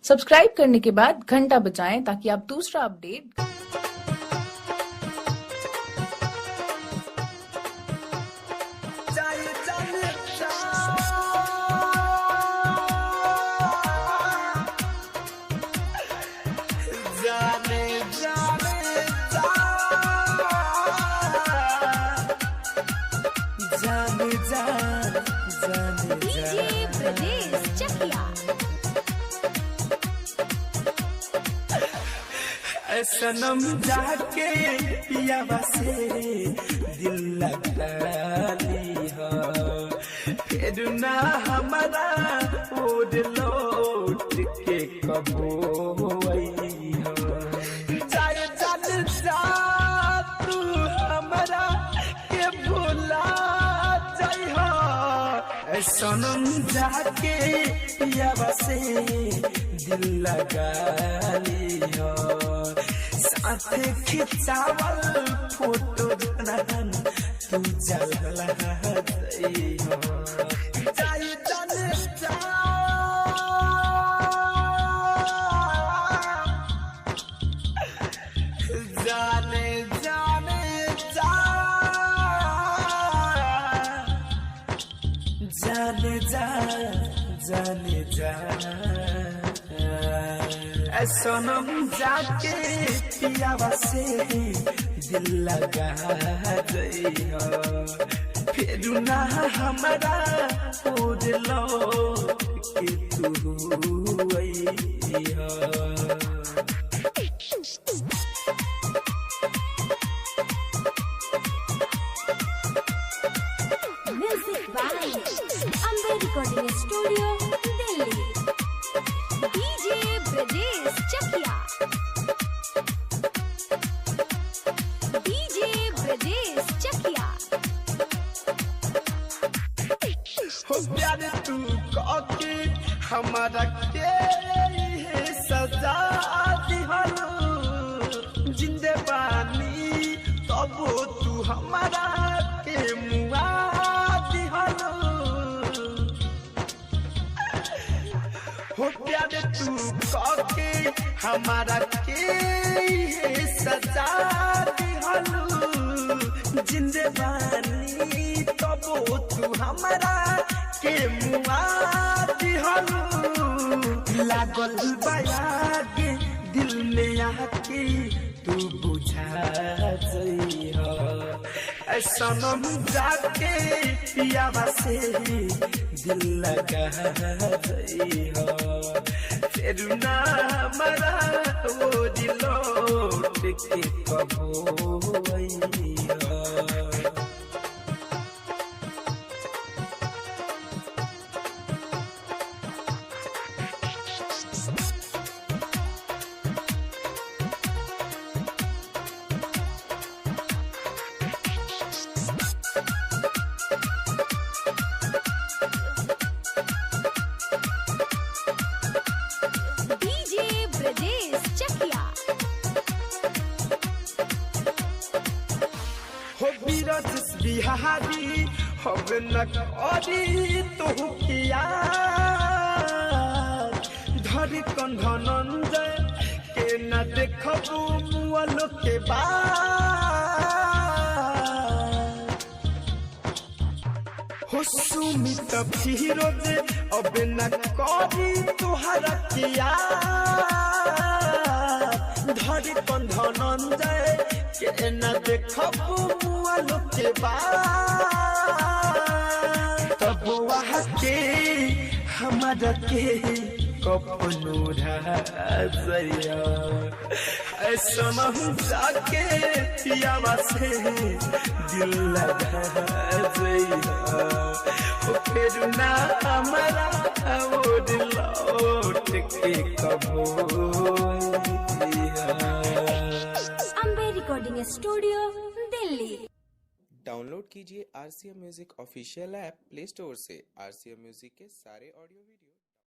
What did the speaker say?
Subscribe करने के बाद घंटा बजाएं ताकि आप दूसरा अपडेट सनम जाके पियावा से दिल लगा ली हो, फिर ना हमारा ओर लौट के कबो आई हो। चाहे चल जा तू हमारा के भूला जाई हो, सनम जाके पियावा से दिल लगा ली हो। साथे खिंचावल फोटो जनन तू जलला दई हो। जाई चल जा जाने जाने जा जाने जा जाने जा सनम जाके पियावा से दिल लगा दई हो, फिर ना हमारा ओर लौट के तू आई हो। Music by Ambe recording studio Delhi. DJ Brajesh Chakiya, DJ Brajesh Chakiya. हो प्यार तू काके हमारा के सजा दिहलो, जिंदे बानी तब तू हमारा के मुआ दिहलो। हो प्यार तू काके हमारा के सजा दिहलो, जिंदे बानी तब तू हमारा के मुआ दिहलो। लागल बायागे दिल में आके तू बुझा जई हो, सनम जाके पियावा से दिल लगा दई हो, फिर ना हमारा वो दिलोट के कबो आई हो। बिहारी अब न करी तो किया, धरी कंधनंजय के न देखबू मुअलो के बाद। हो सुमित फिरोज अब न करी तुहरा किया, धरी कंधनंजय के न देखबू मुअलो के बाद। तब वहाँ के हमारा के कपनो राजया, सनम जाके पियावा से दिल लगा जइया, फिर ना हमारा वो लौट के कबो आइया। Ambe recording studio Delhi. Download कीजिए RCM music official app play store से। RCM म्यूजिक के सारे ऑडियो वीडियो